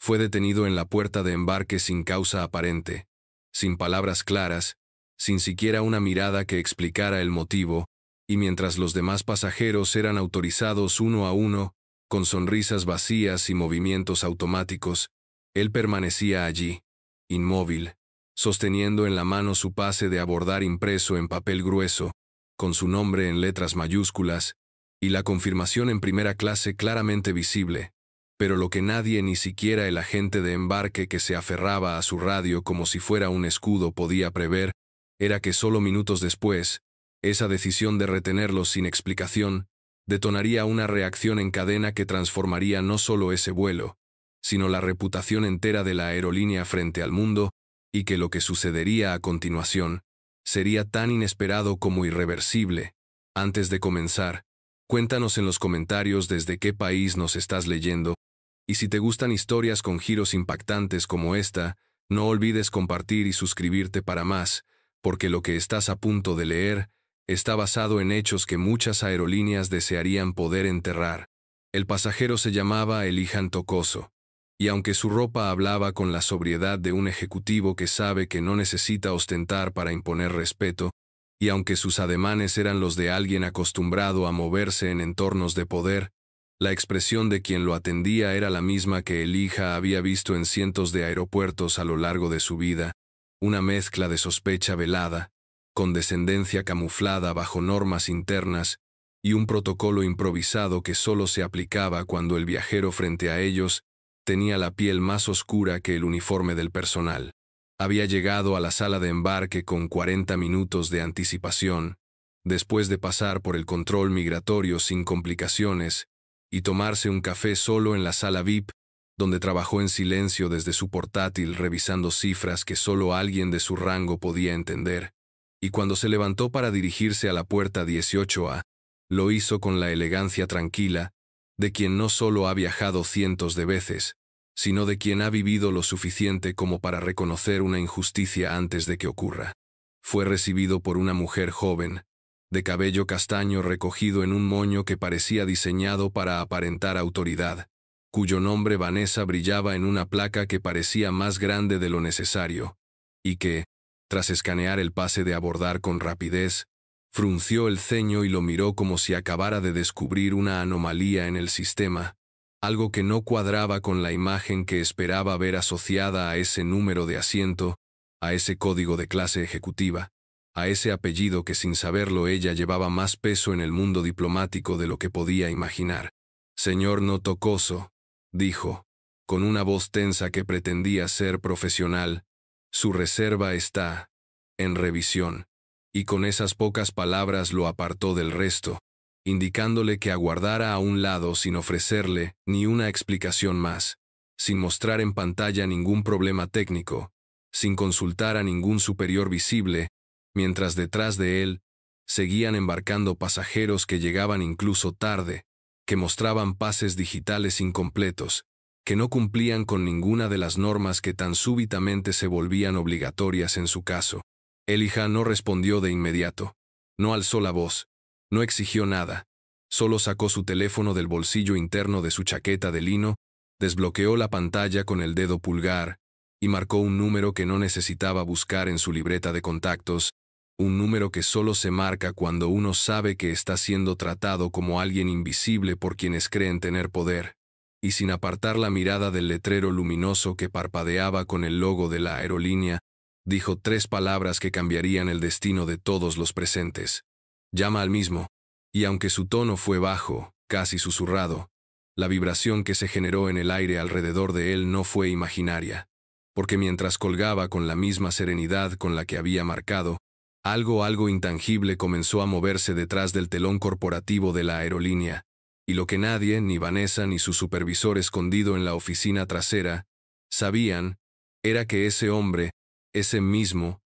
Fue detenido en la puerta de embarque sin causa aparente, sin palabras claras, sin siquiera una mirada que explicara el motivo, y mientras los demás pasajeros eran autorizados uno a uno, con sonrisas vacías y movimientos automáticos, él permanecía allí, inmóvil, sosteniendo en la mano su pase de abordar impreso en papel grueso, con su nombre en letras mayúsculas, y la confirmación en primera clase claramente visible, pero lo que nadie, ni siquiera el agente de embarque que se aferraba a su radio como si fuera un escudo, podía prever, era que solo minutos después, esa decisión de retenerlos sin explicación detonaría una reacción en cadena que transformaría no solo ese vuelo, sino la reputación entera de la aerolínea frente al mundo, y que lo que sucedería a continuación sería tan inesperado como irreversible. Antes de comenzar, cuéntanos en los comentarios desde qué país nos estás leyendo, y si te gustan historias con giros impactantes como esta, no olvides compartir y suscribirte para más, porque lo que estás a punto de leer está basado en hechos que muchas aerolíneas desearían poder enterrar. El pasajero se llamaba Elihan Tokoso, y aunque su ropa hablaba con la sobriedad de un ejecutivo que sabe que no necesita ostentar para imponer respeto, y aunque sus ademanes eran los de alguien acostumbrado a moverse en entornos de poder, la expresión de quien lo atendía era la misma que Elijah había visto en cientos de aeropuertos a lo largo de su vida, una mezcla de sospecha velada, condescendencia camuflada bajo normas internas y un protocolo improvisado que solo se aplicaba cuando el viajero frente a ellos tenía la piel más oscura que el uniforme del personal. Había llegado a la sala de embarque con 40 minutos de anticipación, después de pasar por el control migratorio sin complicaciones y tomarse un café solo en la sala VIP, donde trabajó en silencio desde su portátil revisando cifras que solo alguien de su rango podía entender, y cuando se levantó para dirigirse a la puerta 18A, lo hizo con la elegancia tranquila de quien no solo ha viajado cientos de veces, sino de quien ha vivido lo suficiente como para reconocer una injusticia antes de que ocurra. Fue recibido por una mujer joven, de cabello castaño recogido en un moño que parecía diseñado para aparentar autoridad, cuyo nombre Vanessa brillaba en una placa que parecía más grande de lo necesario, y que, tras escanear el pase de abordar con rapidez, frunció el ceño y lo miró como si acabara de descubrir una anomalía en el sistema, algo que no cuadraba con la imagen que esperaba ver asociada a ese número de asiento, a ese código de clase ejecutiva, a ese apellido que sin saberlo ella llevaba más peso en el mundo diplomático de lo que podía imaginar. «Señor No Tokoso», dijo, con una voz tensa que pretendía ser profesional, «su reserva está en revisión», y con esas pocas palabras lo apartó del resto, indicándole que aguardara a un lado sin ofrecerle ni una explicación más, sin mostrar en pantalla ningún problema técnico, sin consultar a ningún superior visible, mientras detrás de él seguían embarcando pasajeros que llegaban incluso tarde, que mostraban pases digitales incompletos, que no cumplían con ninguna de las normas que tan súbitamente se volvían obligatorias en su caso. Elijah no respondió de inmediato, no alzó la voz, no exigió nada, solo sacó su teléfono del bolsillo interno de su chaqueta de lino, desbloqueó la pantalla con el dedo pulgar y marcó un número que no necesitaba buscar en su libreta de contactos, un número que solo se marca cuando uno sabe que está siendo tratado como alguien invisible por quienes creen tener poder, y sin apartar la mirada del letrero luminoso que parpadeaba con el logo de la aerolínea, dijo 3 palabras que cambiarían el destino de todos los presentes. «Llama al mismo», y aunque su tono fue bajo, casi susurrado, la vibración que se generó en el aire alrededor de él no fue imaginaria, porque mientras colgaba con la misma serenidad con la que había marcado, algo intangible comenzó a moverse detrás del telón corporativo de la aerolínea, y lo que nadie, ni Vanessa ni su supervisor escondido en la oficina trasera, sabían, era que ese hombre, ese mismo,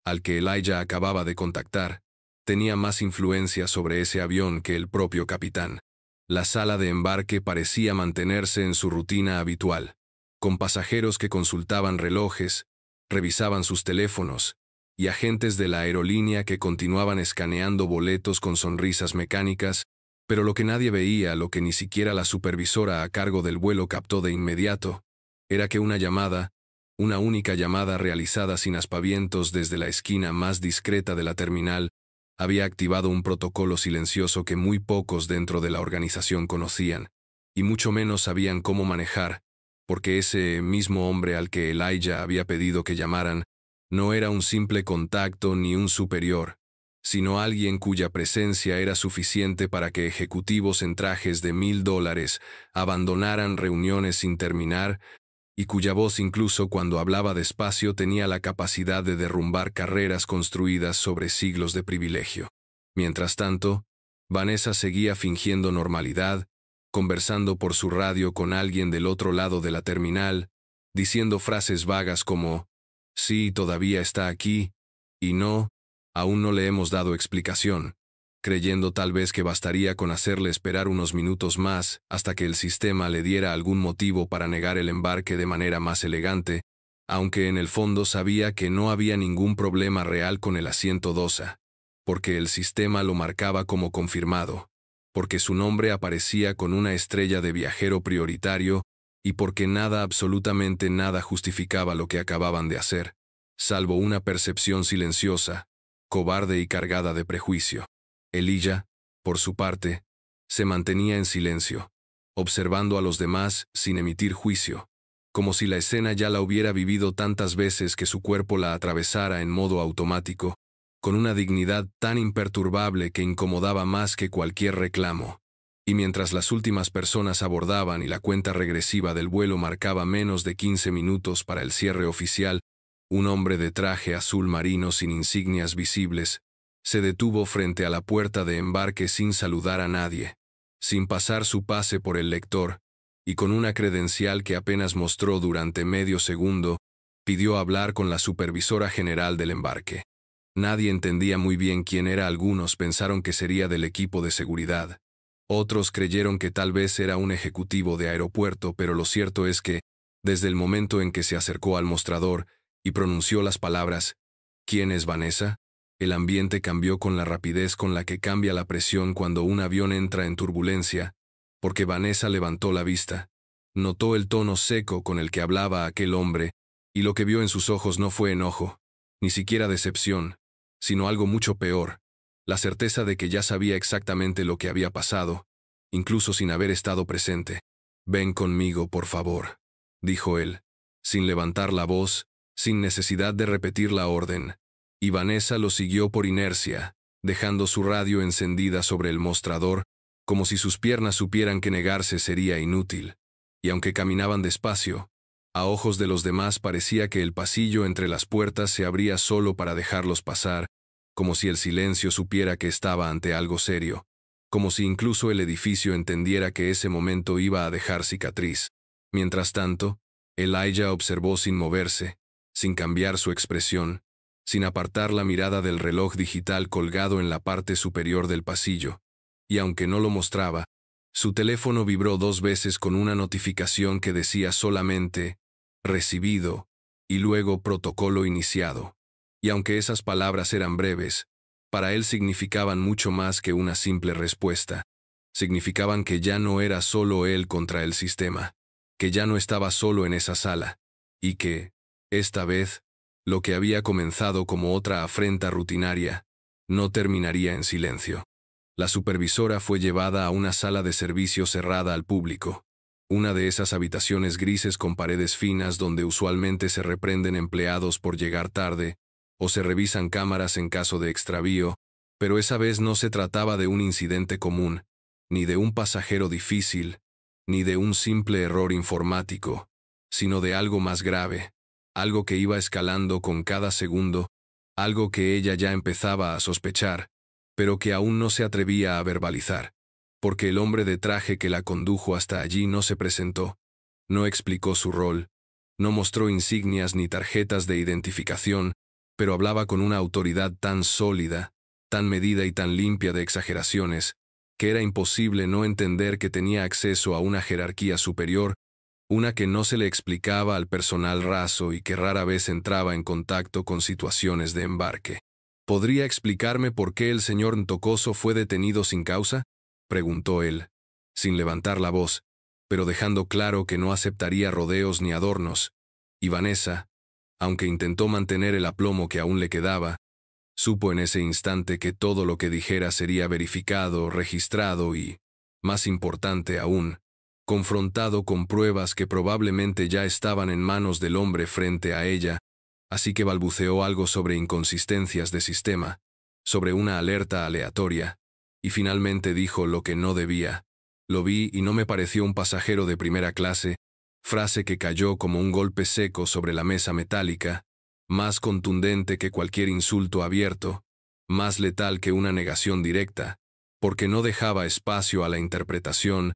al que Elijah acababa de contactar, tenía más influencia sobre ese avión que el propio capitán. La sala de embarque parecía mantenerse en su rutina habitual, con pasajeros que consultaban relojes, revisaban sus teléfonos, y agentes de la aerolínea que continuaban escaneando boletos con sonrisas mecánicas, pero lo que nadie veía, lo que ni siquiera la supervisora a cargo del vuelo captó de inmediato, era que una única llamada realizada sin aspavientos desde la esquina más discreta de la terminal, había activado un protocolo silencioso que muy pocos dentro de la organización conocían, y mucho menos sabían cómo manejar, porque ese mismo hombre al que Elijah había pedido que llamaran no era un simple contacto ni un superior, sino alguien cuya presencia era suficiente para que ejecutivos en trajes de $1000 abandonaran reuniones sin terminar, y cuya voz incluso cuando hablaba despacio tenía la capacidad de derrumbar carreras construidas sobre siglos de privilegio. Mientras tanto, Vanessa seguía fingiendo normalidad, conversando por su radio con alguien del otro lado de la terminal, diciendo frases vagas como, sí, todavía está aquí, y no, aún no le hemos dado explicación, creyendo tal vez que bastaría con hacerle esperar unos minutos más hasta que el sistema le diera algún motivo para negar el embarque de manera más elegante, aunque en el fondo sabía que no había ningún problema real con el asiento DOSA, porque el sistema lo marcaba como confirmado, porque su nombre aparecía con una estrella de viajero prioritario y porque nada, absolutamente nada justificaba lo que acababan de hacer, salvo una percepción silenciosa, cobarde y cargada de prejuicio. Elijah, por su parte, se mantenía en silencio, observando a los demás sin emitir juicio, como si la escena ya la hubiera vivido tantas veces que su cuerpo la atravesara en modo automático, con una dignidad tan imperturbable que incomodaba más que cualquier reclamo. Y mientras las últimas personas abordaban y la cuenta regresiva del vuelo marcaba menos de 15 minutos para el cierre oficial, un hombre de traje azul marino sin insignias visibles se detuvo frente a la puerta de embarque sin saludar a nadie, sin pasar su pase por el lector, y con una credencial que apenas mostró durante medio segundo, pidió hablar con la supervisora general del embarque. Nadie entendía muy bien quién era. Algunos pensaron que sería del equipo de seguridad. Otros creyeron que tal vez era un ejecutivo de aeropuerto, pero lo cierto es que, desde el momento en que se acercó al mostrador y pronunció las palabras, ¿quién es Vanessa?, el ambiente cambió con la rapidez con la que cambia la presión cuando un avión entra en turbulencia, porque Vanessa levantó la vista, notó el tono seco con el que hablaba aquel hombre, y lo que vio en sus ojos no fue enojo, ni siquiera decepción, sino algo mucho peor, la certeza de que ya sabía exactamente lo que había pasado, incluso sin haber estado presente. «Ven conmigo, por favor», dijo él, sin levantar la voz, sin necesidad de repetir la orden, y Vanessa lo siguió por inercia, dejando su radio encendida sobre el mostrador, como si sus piernas supieran que negarse sería inútil. Y aunque caminaban despacio, a ojos de los demás parecía que el pasillo entre las puertas se abría solo para dejarlos pasar, como si el silencio supiera que estaba ante algo serio, como si incluso el edificio entendiera que ese momento iba a dejar cicatriz. Mientras tanto, Elijah observó sin moverse, sin cambiar su expresión, sin apartar la mirada del reloj digital colgado en la parte superior del pasillo, y aunque no lo mostraba, su teléfono vibró 2 veces con una notificación que decía solamente «recibido» y luego «protocolo iniciado». Y aunque esas palabras eran breves, para él significaban mucho más que una simple respuesta. Significaban que ya no era solo él contra el sistema, que ya no estaba solo en esa sala, y que, esta vez, lo que había comenzado como otra afrenta rutinaria, no terminaría en silencio. La supervisora fue llevada a una sala de servicio cerrada al público, una de esas habitaciones grises con paredes finas donde usualmente se reprenden empleados por llegar tarde, o se revisan cámaras en caso de extravío, pero esa vez no se trataba de un incidente común, ni de un pasajero difícil, ni de un simple error informático, sino de algo más grave, algo que iba escalando con cada segundo, algo que ella ya empezaba a sospechar, pero que aún no se atrevía a verbalizar, porque el hombre de traje que la condujo hasta allí no se presentó, no explicó su rol, no mostró insignias ni tarjetas de identificación, pero hablaba con una autoridad tan sólida, tan medida y tan limpia de exageraciones, que era imposible no entender que tenía acceso a una jerarquía superior, una que no se le explicaba al personal raso y que rara vez entraba en contacto con situaciones de embarque. ¿Podría explicarme por qué el señor Ntokoso fue detenido sin causa?, preguntó él, sin levantar la voz, pero dejando claro que no aceptaría rodeos ni adornos, y Vanessa, aunque intentó mantener el aplomo que aún le quedaba, supo en ese instante que todo lo que dijera sería verificado, registrado y, más importante aún, confrontado con pruebas que probablemente ya estaban en manos del hombre frente a ella, así que balbuceó algo sobre inconsistencias de sistema, sobre una alerta aleatoria, y finalmente dijo lo que no debía. Lo vi y no me pareció un pasajero de primera clase, frase que cayó como un golpe seco sobre la mesa metálica, más contundente que cualquier insulto abierto, más letal que una negación directa, porque no dejaba espacio a la interpretación,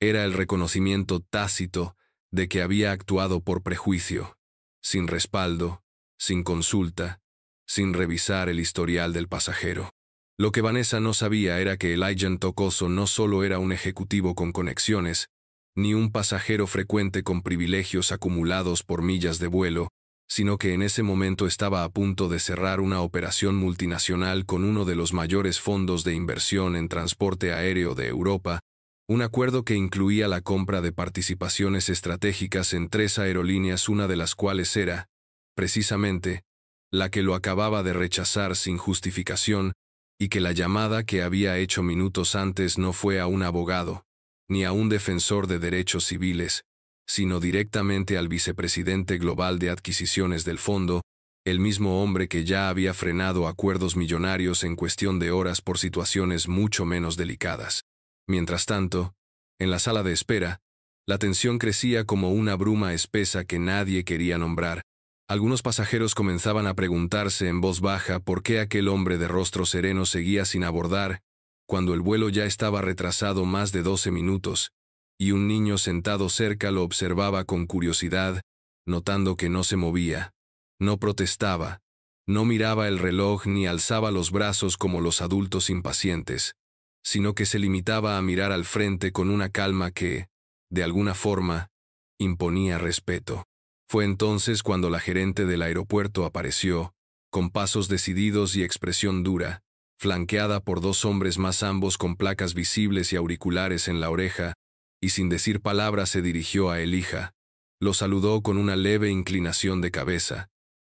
era el reconocimiento tácito de que había actuado por prejuicio, sin respaldo, sin consulta, sin revisar el historial del pasajero. Lo que Vanessa no sabía era que Elijah Tocoso no solo era un ejecutivo con conexiones, ni un pasajero frecuente con privilegios acumulados por millas de vuelo, sino que en ese momento estaba a punto de cerrar una operación multinacional con uno de los mayores fondos de inversión en transporte aéreo de Europa, un acuerdo que incluía la compra de participaciones estratégicas en 3 aerolíneas, una de las cuales era, precisamente, la que lo acababa de rechazar sin justificación, y que la llamada que había hecho minutos antes no fue a un abogado, ni a un defensor de derechos civiles, sino directamente al vicepresidente global de adquisiciones del fondo, el mismo hombre que ya había frenado acuerdos millonarios en cuestión de horas por situaciones mucho menos delicadas. Mientras tanto, en la sala de espera, la tensión crecía como una bruma espesa que nadie quería nombrar. Algunos pasajeros comenzaban a preguntarse en voz baja por qué aquel hombre de rostro sereno seguía sin abordar, cuando el vuelo ya estaba retrasado más de 12 minutos, y un niño sentado cerca lo observaba con curiosidad, notando que no se movía, no protestaba, no miraba el reloj ni alzaba los brazos como los adultos impacientes, sino que se limitaba a mirar al frente con una calma que, de alguna forma, imponía respeto. Fue entonces cuando la gerente del aeropuerto apareció, con pasos decididos y expresión dura, flanqueada por 2 hombres más, ambos con placas visibles y auriculares en la oreja, y sin decir palabra se dirigió a Elijah. Lo saludó con una leve inclinación de cabeza,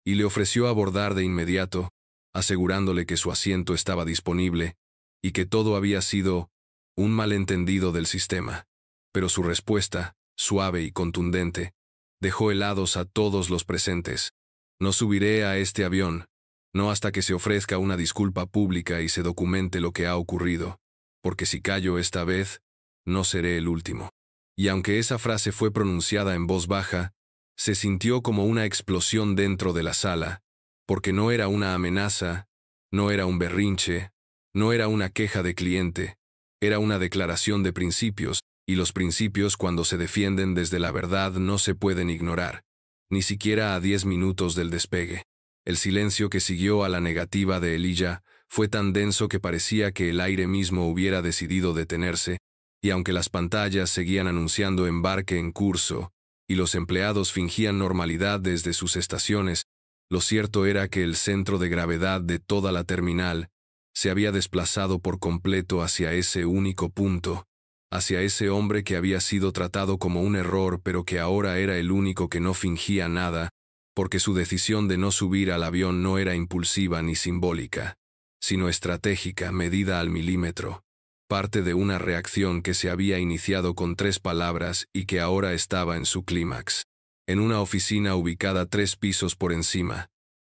y le ofreció abordar de inmediato, asegurándole que su asiento estaba disponible, y que todo había sido un malentendido del sistema. Pero su respuesta, suave y contundente, dejó helados a todos los presentes. No subiré a este avión, no hasta que se ofrezca una disculpa pública y se documente lo que ha ocurrido, porque si callo esta vez, no seré el último. Y aunque esa frase fue pronunciada en voz baja, se sintió como una explosión dentro de la sala, porque no era una amenaza, no era un berrinche, no era una queja de cliente, era una declaración de principios, y los principios cuando se defienden desde la verdad no se pueden ignorar, ni siquiera a 10 minutos del despegue. El silencio que siguió a la negativa de Elijah fue tan denso que parecía que el aire mismo hubiera decidido detenerse, y aunque las pantallas seguían anunciando embarque en curso, y los empleados fingían normalidad desde sus estaciones, lo cierto era que el centro de gravedad de toda la terminal se había desplazado por completo hacia ese único punto, hacia ese hombre que había sido tratado como un error pero que ahora era el único que no fingía nada, porque su decisión de no subir al avión no era impulsiva ni simbólica, sino estratégica, medida al milímetro, parte de una reacción que se había iniciado con 3 palabras y que ahora estaba en su clímax, en una oficina ubicada 3 pisos por encima,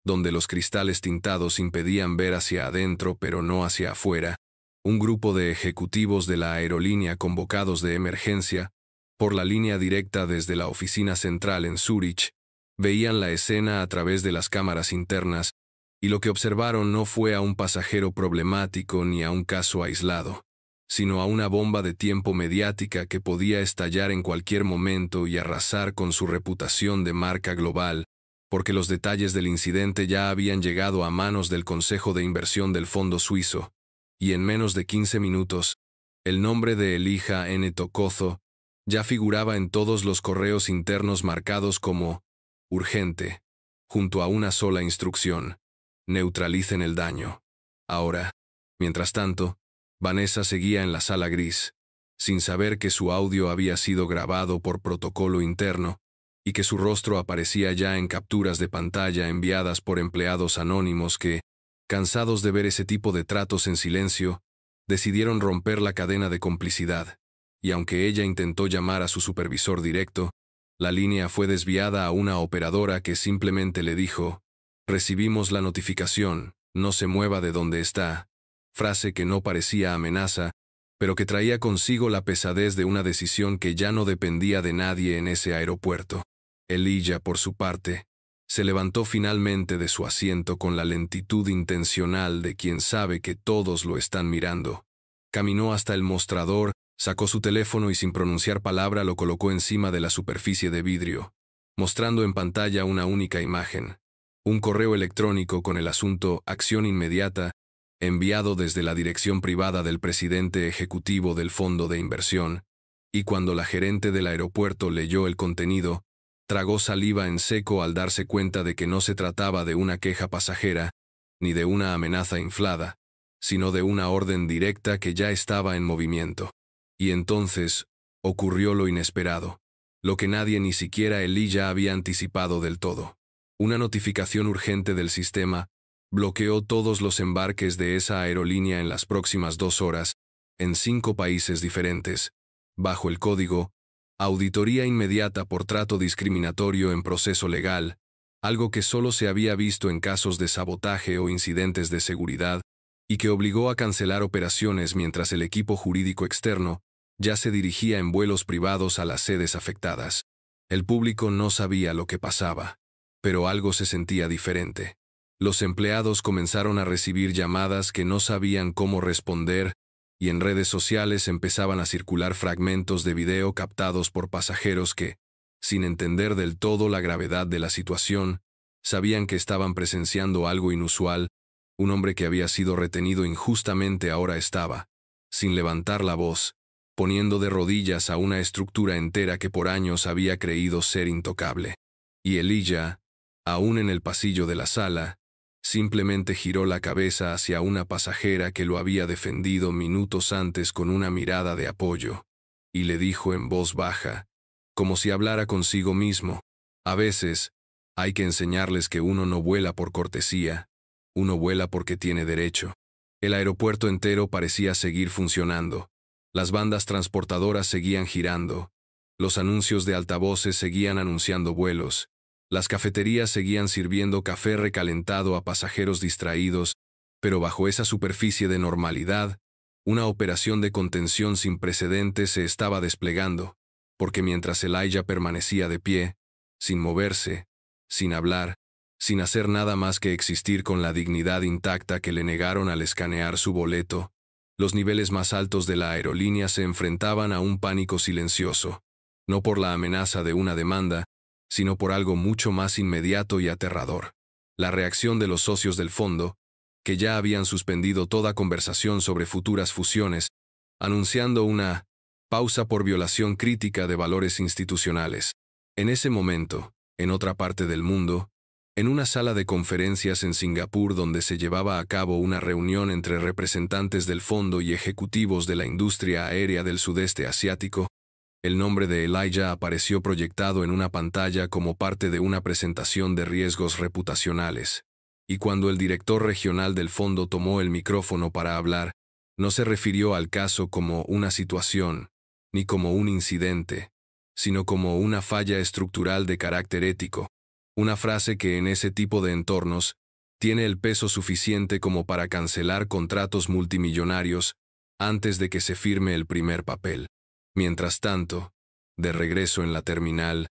donde los cristales tintados impedían ver hacia adentro pero no hacia afuera. Un grupo de ejecutivos de la aerolínea convocados de emergencia, por la línea directa desde la oficina central en Zúrich, veían la escena a través de las cámaras internas, y lo que observaron no fue a un pasajero problemático ni a un caso aislado, sino a una bomba de tiempo mediática que podía estallar en cualquier momento y arrasar con su reputación de marca global, porque los detalles del incidente ya habían llegado a manos del Consejo de Inversión del Fondo Suizo, y en menos de 15 minutos, el nombre de Elijah N. Tocoso ya figuraba en todos los correos internos marcados como urgente, junto a una sola instrucción: neutralicen el daño. Ahora, mientras tanto, Vanessa seguía en la sala gris, sin saber que su audio había sido grabado por protocolo interno y que su rostro aparecía ya en capturas de pantalla enviadas por empleados anónimos que, cansados de ver ese tipo de tratos en silencio, decidieron romper la cadena de complicidad, y aunque ella intentó llamar a su supervisor directo, la línea fue desviada a una operadora que simplemente le dijo: «Recibimos la notificación, no se mueva de donde está», frase que no parecía amenaza, pero que traía consigo la pesadez de una decisión que ya no dependía de nadie en ese aeropuerto. Elijah, por su parte, se levantó finalmente de su asiento con la lentitud intencional de quien sabe que todos lo están mirando. Caminó hasta el mostrador, sacó su teléfono y sin pronunciar palabra lo colocó encima de la superficie de vidrio, mostrando en pantalla una única imagen: un correo electrónico con el asunto «Acción inmediata», enviado desde la dirección privada del presidente ejecutivo del fondo de inversión, y cuando la gerente del aeropuerto leyó el contenido, tragó saliva en seco al darse cuenta de que no se trataba de una queja pasajera, ni de una amenaza inflada, sino de una orden directa que ya estaba en movimiento. Y entonces ocurrió lo inesperado, lo que nadie, ni siquiera Elijah, había anticipado del todo. Una notificación urgente del sistema bloqueó todos los embarques de esa aerolínea en las próximas 2 horas, en 5 países diferentes, bajo el código «Auditoría inmediata por trato discriminatorio en proceso legal», algo que solo se había visto en casos de sabotaje o incidentes de seguridad, y que obligó a cancelar operaciones mientras el equipo jurídico externo ya se dirigía en vuelos privados a las sedes afectadas. El público no sabía lo que pasaba, pero algo se sentía diferente. Los empleados comenzaron a recibir llamadas que no sabían cómo responder, y en redes sociales empezaban a circular fragmentos de video captados por pasajeros que, sin entender del todo la gravedad de la situación, sabían que estaban presenciando algo inusual. Un hombre que había sido retenido injustamente ahora estaba, sin levantar la voz, poniendo de rodillas a una estructura entera que por años había creído ser intocable. Y Elijah, aún en el pasillo de la sala, simplemente giró la cabeza hacia una pasajera que lo había defendido minutos antes con una mirada de apoyo, y le dijo en voz baja, como si hablara consigo mismo: «A veces, hay que enseñarles que uno no vuela por cortesía, uno vuela porque tiene derecho». El aeropuerto entero parecía seguir funcionando. Las bandas transportadoras seguían girando. Los anuncios de altavoces seguían anunciando vuelos. Las cafeterías seguían sirviendo café recalentado a pasajeros distraídos, pero bajo esa superficie de normalidad, una operación de contención sin precedentes se estaba desplegando, porque mientras Elijah permanecía de pie, sin moverse, sin hablar, sin hacer nada más que existir con la dignidad intacta que le negaron al escanear su boleto, los niveles más altos de la aerolínea se enfrentaban a un pánico silencioso, no por la amenaza de una demanda, sino por algo mucho más inmediato y aterrador: la reacción de los socios del fondo, que ya habían suspendido toda conversación sobre futuras fusiones, anunciando una pausa por violación crítica de valores institucionales. En ese momento, en otra parte del mundo, en una sala de conferencias en Singapur donde se llevaba a cabo una reunión entre representantes del fondo y ejecutivos de la industria aérea del sudeste asiático, el nombre de Elijah apareció proyectado en una pantalla como parte de una presentación de riesgos reputacionales, y cuando el director regional del fondo tomó el micrófono para hablar, no se refirió al caso como una situación, ni como un incidente, sino como una falla estructural de carácter ético, una frase que en ese tipo de entornos tiene el peso suficiente como para cancelar contratos multimillonarios antes de que se firme el primer papel. Mientras tanto, de regreso en la terminal,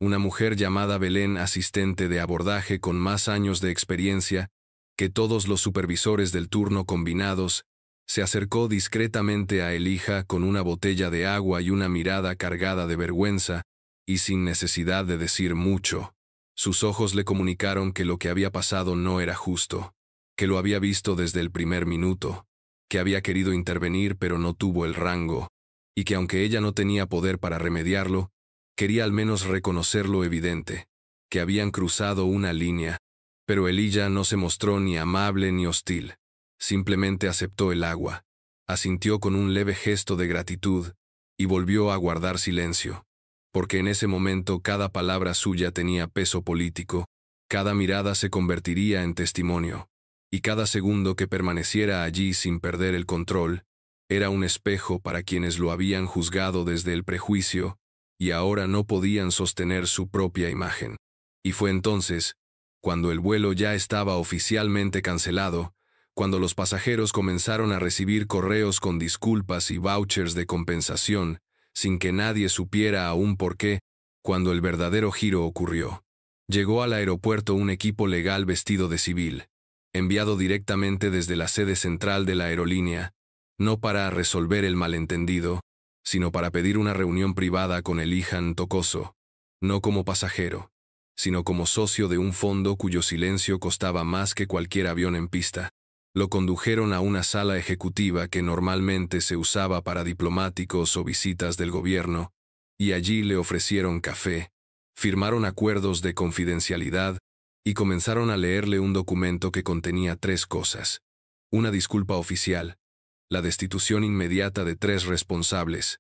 una mujer llamada Belén, asistente de abordaje con más años de experiencia que todos los supervisores del turno combinados, se acercó discretamente a Elijah con una botella de agua y una mirada cargada de vergüenza, y sin necesidad de decir mucho, sus ojos le comunicaron que lo que había pasado no era justo, que lo había visto desde el primer minuto, que había querido intervenir pero no tuvo el rango, y que aunque ella no tenía poder para remediarlo, quería al menos reconocer lo evidente, que habían cruzado una línea. Pero Elijah no se mostró ni amable ni hostil, simplemente aceptó el agua, asintió con un leve gesto de gratitud, y volvió a guardar silencio, porque en ese momento cada palabra suya tenía peso político, cada mirada se convertiría en testimonio, y cada segundo que permaneciera allí sin perder el control, era un espejo para quienes lo habían juzgado desde el prejuicio, y ahora no podían sostener su propia imagen. Y fue entonces, cuando el vuelo ya estaba oficialmente cancelado, cuando los pasajeros comenzaron a recibir correos con disculpas y vouchers de compensación, sin que nadie supiera aún por qué, cuando el verdadero giro ocurrió. Llegó al aeropuerto un equipo legal vestido de civil, enviado directamente desde la sede central de la aerolínea, no para resolver el malentendido, sino para pedir una reunión privada con el Ilhan Tokoso, no como pasajero, sino como socio de un fondo cuyo silencio costaba más que cualquier avión en pista. Lo condujeron a una sala ejecutiva que normalmente se usaba para diplomáticos o visitas del gobierno, y allí le ofrecieron café, firmaron acuerdos de confidencialidad y comenzaron a leerle un documento que contenía 3 cosas: una disculpa oficial, la destitución inmediata de 3 responsables,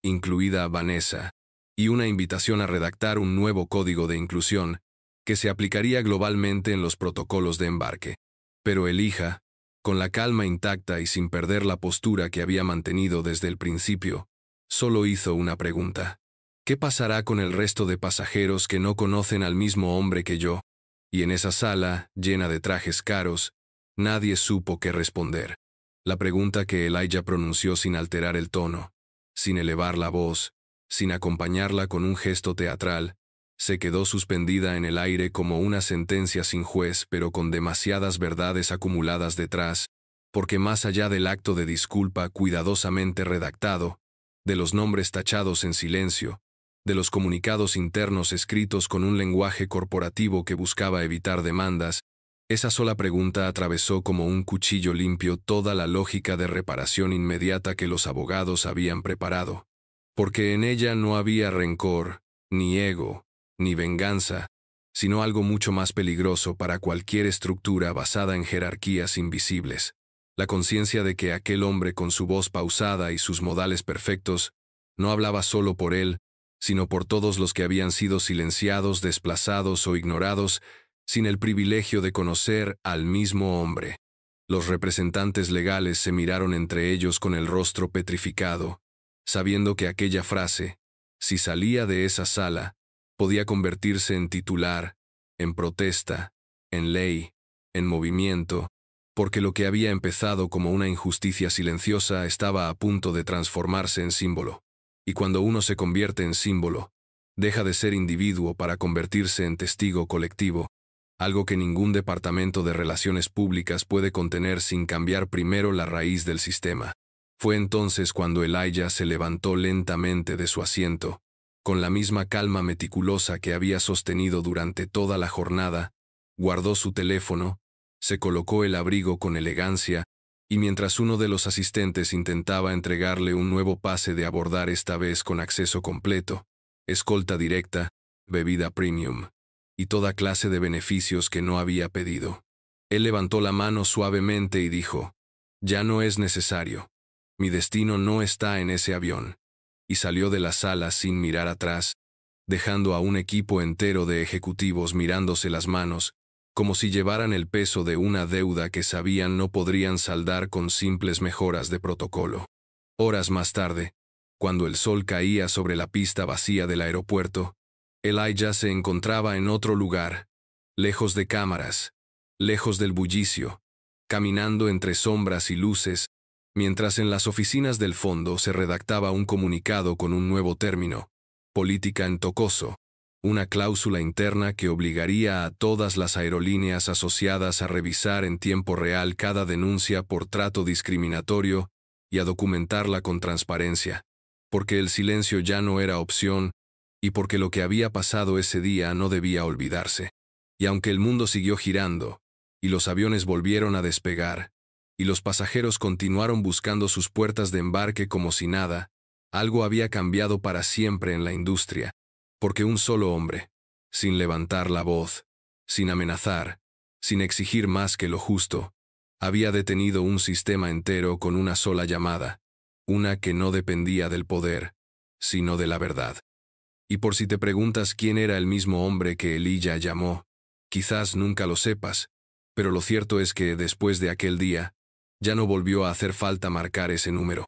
incluida Vanessa, y una invitación a redactar un nuevo código de inclusión que se aplicaría globalmente en los protocolos de embarque. Pero Elijah, con la calma intacta y sin perder la postura que había mantenido desde el principio, solo hizo una pregunta. ¿Qué pasará con el resto de pasajeros que no conocen al mismo hombre que yo? Y en esa sala, llena de trajes caros, nadie supo qué responder. La pregunta que Elijah pronunció sin alterar el tono, sin elevar la voz, sin acompañarla con un gesto teatral, se quedó suspendida en el aire como una sentencia sin juez, pero con demasiadas verdades acumuladas detrás, porque más allá del acto de disculpa cuidadosamente redactado, de los nombres tachados en silencio, de los comunicados internos escritos con un lenguaje corporativo que buscaba evitar demandas, esa sola pregunta atravesó como un cuchillo limpio toda la lógica de reparación inmediata que los abogados habían preparado, porque en ella no había rencor, ni ego, ni venganza, sino algo mucho más peligroso para cualquier estructura basada en jerarquías invisibles: la conciencia de que aquel hombre con su voz pausada y sus modales perfectos no hablaba solo por él, sino por todos los que habían sido silenciados, desplazados o ignorados, sin el privilegio de conocer al mismo hombre. Los representantes legales se miraron entre ellos con el rostro petrificado, sabiendo que aquella frase, si salía de esa sala, podía convertirse en titular, en protesta, en ley, en movimiento, porque lo que había empezado como una injusticia silenciosa estaba a punto de transformarse en símbolo. Y cuando uno se convierte en símbolo, deja de ser individuo para convertirse en testigo colectivo, algo que ningún departamento de relaciones públicas puede contener sin cambiar primero la raíz del sistema. Fue entonces cuando Elijah se levantó lentamente de su asiento, con la misma calma meticulosa que había sostenido durante toda la jornada, guardó su teléfono, se colocó el abrigo con elegancia, y mientras uno de los asistentes intentaba entregarle un nuevo pase de abordar esta vez con acceso completo, escolta directa, bebida premium, y toda clase de beneficios que no había pedido, él levantó la mano suavemente y dijo: «Ya no es necesario. Mi destino no está en ese avión», y salió de la sala sin mirar atrás, dejando a un equipo entero de ejecutivos mirándose las manos, como si llevaran el peso de una deuda que sabían no podrían saldar con simples mejoras de protocolo. Horas más tarde, cuando el sol caía sobre la pista vacía del aeropuerto, Elijah se encontraba en otro lugar, lejos de cámaras, lejos del bullicio, caminando entre sombras y luces, mientras en las oficinas del fondo se redactaba un comunicado con un nuevo término: política en Tokoso, una cláusula interna que obligaría a todas las aerolíneas asociadas a revisar en tiempo real cada denuncia por trato discriminatorio y a documentarla con transparencia, porque el silencio ya no era opción y porque lo que había pasado ese día no debía olvidarse. Y aunque el mundo siguió girando, y los aviones volvieron a despegar, y los pasajeros continuaron buscando sus puertas de embarque como si nada, algo había cambiado para siempre en la industria, porque un solo hombre, sin levantar la voz, sin amenazar, sin exigir más que lo justo, había detenido un sistema entero con una sola llamada, una que no dependía del poder, sino de la verdad. Y por si te preguntas quién era el mismo hombre que Elíya llamó, quizás nunca lo sepas, pero lo cierto es que después de aquel día, ya no volvió a hacer falta marcar ese número.